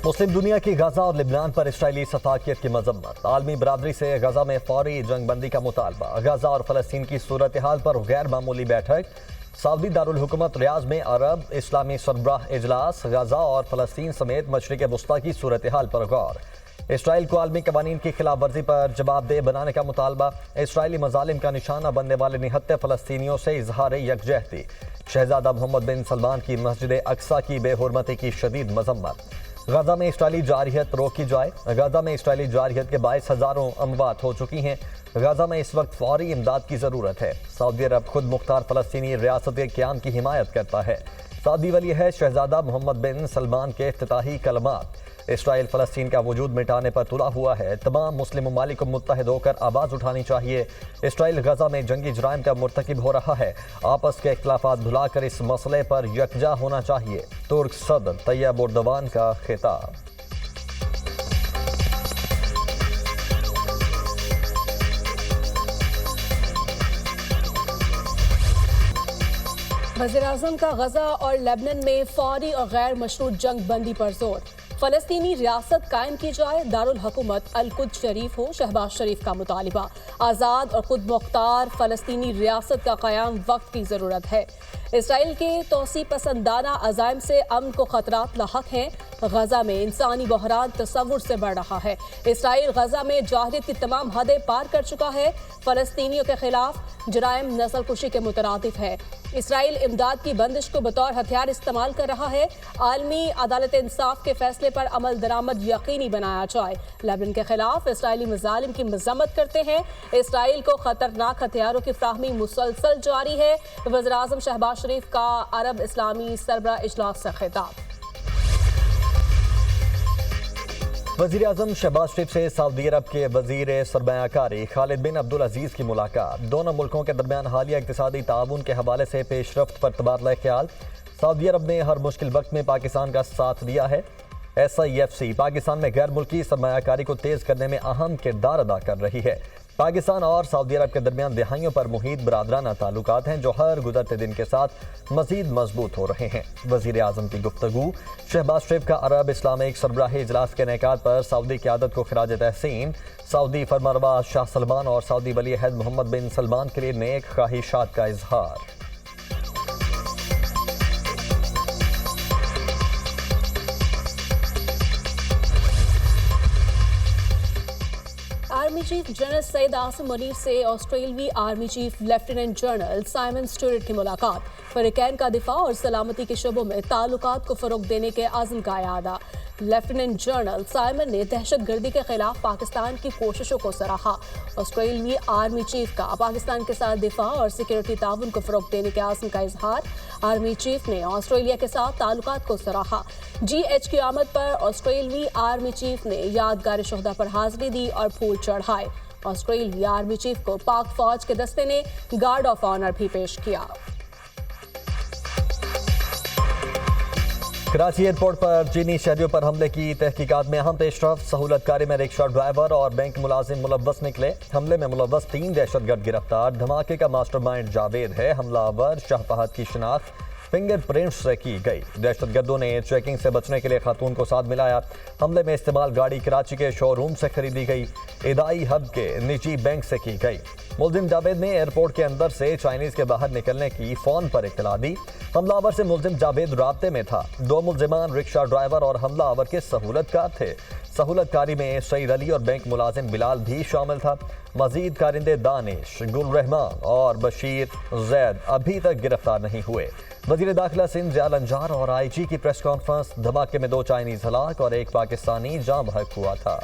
मुस्लिम दुनिया की गजा और लिबनान पर इसराइली सफाकियत की मजम्मत। आलमी बरादरी से गजा में फौरी जंग बंदी का मुतालबा। गजा और फलस्तीन की सूरत हाल पर गैर मामूली बैठक। सऊदी दारुल हुकूमत रियाज में अरब इस्लामी सरबराह इजलास। गजा और फलस्तीन समेत मशरिक़ वुस्ता की सूरत हाल पर गौर। इसराइल को आलमी कवानीन की खिलाफ वर्जी पर जवाबदेह बनाने का मुतालबा। इसराइली मजालिम का निशाना बनने वाले निहत्ते फलस्तीनियों से इजहार यकजहती। शहजादा मोहम्मद बिन सलमान की मस्जिद अक्सा की बेहुरमती की शदीद मजम्मत। गजा में इसराइली जारहियत रोकी जाए। गजा में इसराइली जारहियत के बायस हज़ारों अमवात हो चुकी हैं। गजा में इस वक्त फौरी इमदाद की ज़रूरत है। सऊदी अरब खुद मुख्तार फ़लस्तीनी रियासत के क़याम की हिमायत करता है। सऊदी वली है शहजादा मोहम्मद बिन सलमान के इफ्तिताही कलमात। इसराइल फ़लस्तीन का वजूद मिटाने पर तुला हुआ है। तमाम मुस्लिम ममालिक को मुत्तहिद होकर आवाज़ उठानी चाहिए। इसराइल गजा में जंगी जराइम का मुर्तकिब हो रहा है। आपस के इख्तिलाफात भुलाकर इस मसले पर यकजा होना चाहिए। तुर्क सदर तैयब एर्दोगान का खिताब। वज़ीर-ए-आज़म का गजा और लेबनान में फौरी और गैर मशरूत जंग बंदी पर जोर। फलस्तीनी रियासत कायम की जाए। दारुल हुकूमत अल-कुद्स शरीफ हो। शहबाज शरीफ का मुतालिबा। आज़ाद और खुद मुख्तार फलस्तीनी रियासत का क़याम वक्त की ज़रूरत है। इसराइल के तोसी पसंदाना अज़ाइम से अमन को खतरात लाहक हैं। गजा में इंसानी बहरान तसव्वुर से बढ़ रहा है। इसराइल गजा में जाहिलियत की तमाम हदें पार कर चुका है। फलस्तीनियों के खिलाफ जराइम नस्ल कुशी के मुतरादिफ है। इसराइल इमदाद की बंदिश को बतौर हथियार इस्तेमाल कर रहा है। आलमी अदालत इंसाफ के फैसले पर अमल दरामद यकीनी बनाया जाए। लेबनान के खिलाफ इसराइली मजालिम की मजम्मत करते हैं। इसराइल को खतरनाक हथियारों की फ्राहमी मुसलसल जारी है। वज़ीर-ए-आज़म शहबाज शरीफ का अरब इस्लामी सरबराह इजलास से खिताब। वज़ीर आज़म शहबाज शरीफ से सऊदी अरब के वज़ीर सरमायाकारी खालिद बिन अब्दुल अजीज़ की मुलाकात। दोनों मुल्कों के दरमियान हालिया इक़्तिसादी ताउन के हवाले से पेशरफ्त पर तबादला ख्याल। सऊदी अरब ने हर मुश्किल वक्त में पाकिस्तान का साथ दिया है। SIFC पाकिस्तान में गैर मुल्की सरमायाकारी को तेज़ करने में अहम किरदार अदा कर रही है। पाकिस्तान और सऊदी अरब के दरमियान दहाइयों पर मुहीत बरादराना ताल्लुकात हैं जो हर गुज़रते दिन के साथ मज़ीद मजबूत हो रहे हैं। वज़ीर आज़म की गुफ्तगू। शहबाज शरीफ का अरब इस्लामिक सरबराही इजलास के इनेकाद पर सऊदी क़यादत को खिराज तहसीन। सऊदी फरमानरवा शाह सलमान और सऊदी वली अहद मोहम्मद बिन सलमान के लिए नेक ख्वाहिशात का इजहार। Army chief general Syed Asim Munir से ऑस्ट्रेलवी army chief lieutenant general Simon Stuart की मुलाकात। फ़रीक़ैन का दिफा और सलामती के शोबों में ताल्लुकात को फ़रोग़ देने के आज़म का इरादा। लेफ्टिनेंट जनरल साइमन ने दहशत गर्दी के खिलाफ पाकिस्तान की कोशिशों को सराहा। ऑस्ट्रेलवी आर्मी चीफ का पाकिस्तान के साथ दिफा और सिक्योरिटी ताउन को फ़रोग़ देने के आज़म का इजहार। आर्मी चीफ ने ऑस्ट्रेलिया के साथ ताल्लुकात को सराहा। GH की आमद पर ऑस्ट्रेलवी आर्मी चीफ ने यादगार शोहदा पर हाजिरी दी और फूल चढ़ाए। ऑस्ट्रेलवी आर्मी चीफ को पाक फौज के दस्ते ने गार्ड ऑफ ऑनर भी पेश किया। कराची एयरपोर्ट पर चीनी शहरियों पर हमले की तहकीकात में अहम पेशरफ्त। सहूलतकारी में रिक्शा ड्राइवर और बैंक मुलाजिम मुलव्वस निकले। हमले में मुलव्वस 3 दहशतगर्द गिरफ्तार। धमाके का मास्टरमाइंड जावेद है। हमलावर शाह फहद की शिनाख्त फिंगरप्रिंट्स से की गई। दहशतगर्दों ने चेकिंग से बचने के लिए खातून को साथ मिलाया। हमले में इस्तेमाल गाड़ी कराची के शोरूम से खरीदी गई। इदाई हब के निजी बैंक से की गई। मुलजिम जावेद ने एयरपोर्ट के अंदर से चाइनीज के बाहर निकलने की फ़ोन पर इत्तला दी। हमलावर से मुलजिम जावेद राब्ते में था। 2 मुलजिमान रिक्शा ड्राइवर और हमलावर के सहूलतकार थे। सहूलतकारी में सईद अली और बैंक मुलाजिम बिलाल भी शामिल था। मजीद कारिंदे दानिश, गुल रहमान और बशीर जैद अभी तक गिरफ्तार नहीं हुए। वज़ीर दाखिला सिंध ज़ियाल अंजार और IG की प्रेस कॉन्फ्रेंस। धमाके में 2 चाइनीज हलाक और 1 पाकिस्तानी जाँ बहक हुआ था।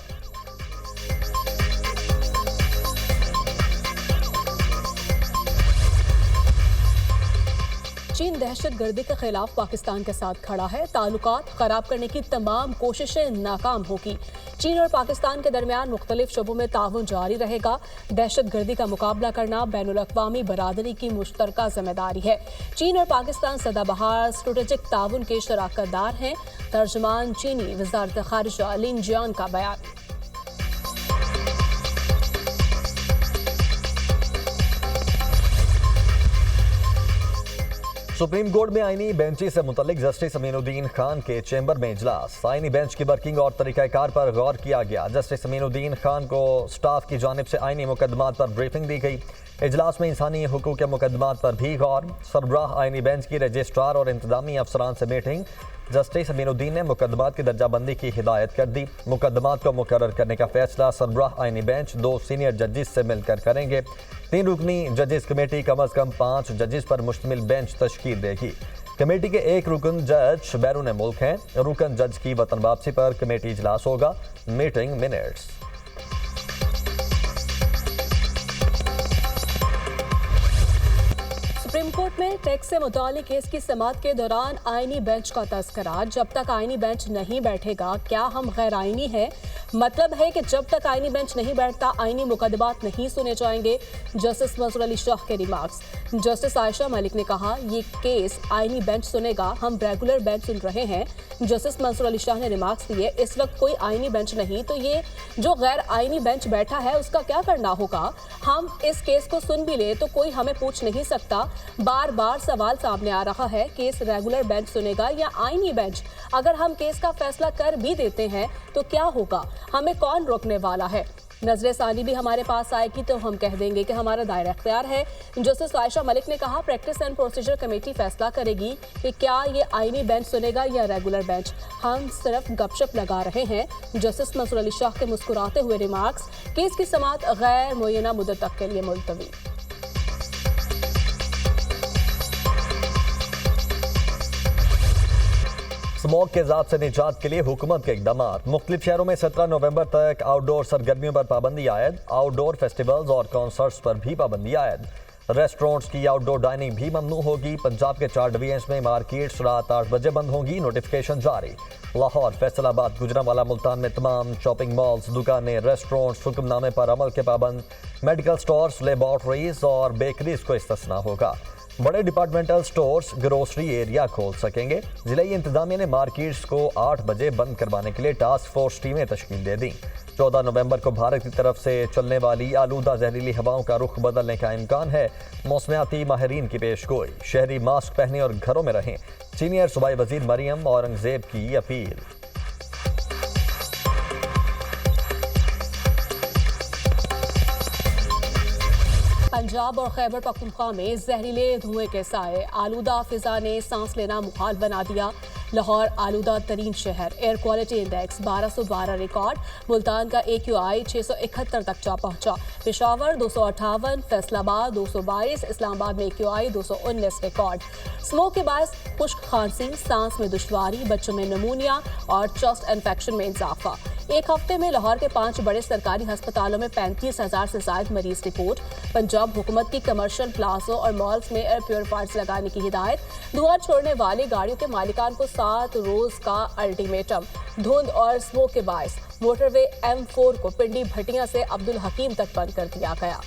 चीन दहशत गर्दी के खिलाफ पाकिस्तान के साथ खड़ा है। ताल्लुकात खराब करने की तमाम कोशिशें नाकाम होगी। चीन और पाकिस्तान के दरमियान मुख्तलिफ शोबों में ताउन जारी रहेगा। दहशत गर्दी का मुकाबला करना बैनुल अक़वामी बरादरी की मुश्तरका जिम्मेदारी है। चीन और पाकिस्तान सदाबहार स्ट्रेटेजिक ताउन के शराकत दार हैं। तर्जुमान चीनी वज़ारत ख़ारिजा लिन जियान का बयान। सुप्रीम कोर्ट में आईनी बेंची से मुतल्लिक जस्टिस अमीनुद्दीन खान के चैम्बर में इजलास। आईनी बेंच की वर्किंग और तरीक़ाकार पर गौर किया गया। जस्टिस अमीनुद्दीन खान को स्टाफ की जानिब से आईनी मुकदमात पर ब्रीफिंग दी गई। इजलास में इंसानी हुकूक के मुकदमात पर भी गौर। सरबराह आईनी बेंच की रजिस्ट्रार और इंतजामी अफसरान से मीटिंग। जस्टिस अमीनुद्दीन ने मुकदमात की दर्जाबंदी की हिदायत कर दी। मुकदमात को मुकर्रर करने का फैसला सरबराह आईनी बेंच 2 सीनियर जजेस से मिलकर करेंगे। 3 रुकनी जजेस कमेटी कम अज कम 5 जजेस पर मुश्तमिल बेंच तश्कील देगी। कमेटी के 1 रुकन जज बैरून मुल्क हैं। रुकन जज की वतन वापसी पर कमेटी इजलास होगा। Meeting minutes. सुप्रीम कोर्ट में टैक्स से मुतालिक केस की समाअत के दौरान आईनी बेंच का तस्करा। जब तक आईनी बेंच नहीं बैठेगा क्या हम गैर आईनी है? मतलब है कि जब तक आईनी बेंच नहीं बैठता आईनी मुकदमात नहीं सुने जाएंगे। जस्टिस मंसूर अली शाह के रिमार्क्स। जस्टिस आयशा मलिक ने कहा ये केस आईनी बेंच सुनेगा, हम रेगुलर बेंच सुन रहे हैं। जस्टिस मंसूर अली शाह ने रिमार्क्स दिए इस वक्त कोई आईनी बेंच नहीं, तो ये जो गैर आईनी बेंच बैठा है उसका क्या करना होगा? हम इस केस को सुन भी ले तो कोई हमें पूछ नहीं सकता। बार बार सवाल सामने आ रहा है केस रेगुलर बेंच सुनेगा या आईनी बेंच? अगर हम केस का फैसला कर भी देते हैं तो क्या होगा? हमें कौन रोकने वाला है? नजर सानी भी हमारे पास आएगी तो हम कह देंगे कि हमारा दायरा इख्तियार है। जस्टिस आयशा मलिक ने कहा प्रैक्टिस एंड प्रोसीजर कमेटी फैसला करेगी कि क्या ये आईनी बेंच सुनेगा या रेगुलर बेंच। हम सिर्फ गपशप लगा रहे हैं। जस्टिस मंसूर अली शाह के मुस्कुराते हुए रिमार्क्स। केस की समाअत गैर मुय्यना मुद्दत तक के लिए मुलतवी। स्मॉग के ज़ाब से निजात के लिए हुकूमत के इकदाम। मुख्तलिफ शहरों में 17 नवंबर तक आउटडोर सरगर्मियों पर पाबंदी आयद। आउटडोर फेस्टिवल्स और कॉन्सर्ट्स पर भी पाबंदी आयद। रेस्टोरेंट्स की आउटडोर डाइनिंग भी ममनू होगी। पंजाब के 4 डिवीजन्स में मार्केट्स रात 8 बजे बंद होंगी। नोटिफिकेशन जारी। लाहौर, फैसलाबाद, गुजरांवाला, मुल्तान में तमाम शॉपिंग मॉल्स, दुकानें, रेस्टोरेंट्स हुक्मनामे पर अमल के पाबंद। मेडिकल स्टोर्स, लेबॉर्ट्रीज और बेकरीज को इस्तिस्ना होगा। बड़े डिपार्टमेंटल स्टोर्स ग्रोसरी एरिया खोल सकेंगे। जिलाई इंतजामिया ने मार्केट्स को 8 बजे बंद करवाने के लिए टास्क फोर्स टीमें तश्कील दे दी। 14 नवंबर को भारत की तरफ से चलने वाली आलूदा जहरीली हवाओं का रुख बदलने का इम्कान है। मौसमियाती माहिरीन की पेशगोई। शहरी मास्क पहने और घरों में रहें। सीनियर सूबाई वजीर मरियम औरंगजेब की अपील। पंजाब और खैबर पख्तूनख्वा में जहरीले धुएं के साए। आलूदा फिजा ने सांस लेना मुहाल बना दिया। लाहौर आलूदा तरीन शहर। Air quality index 1212 record. Multan का AQI 671 तक जा पहुंचा। पेशावर 258, फैसलाबाद 222, इस्लामाबाद में AQI 219 रिकॉर्ड। स्मोक के बायस खुश्क खांसी, सांस में दुश्वारी, बच्चों में नमूनिया और चेस्ट इन्फेक्शन में इजाफा। एक हफ्ते में लाहौर के 5 बड़े सरकारी अस्पतालों में 35,000 से ज्यादा मरीज रिपोर्ट। पंजाब हुकूमत की कमर्शियल प्लाजो और मॉल्स में एयर प्योरीफायर्स लगाने की हिदायत। धुआं छोड़ने वाली गाड़ियों के मालिकान को 7 रोज का अल्टीमेटम। धुंध और स्मोक के बायस मोटरवे M4 को पिंडी भटिया से अब्दुल हकीम तक बंद कर दिया गया।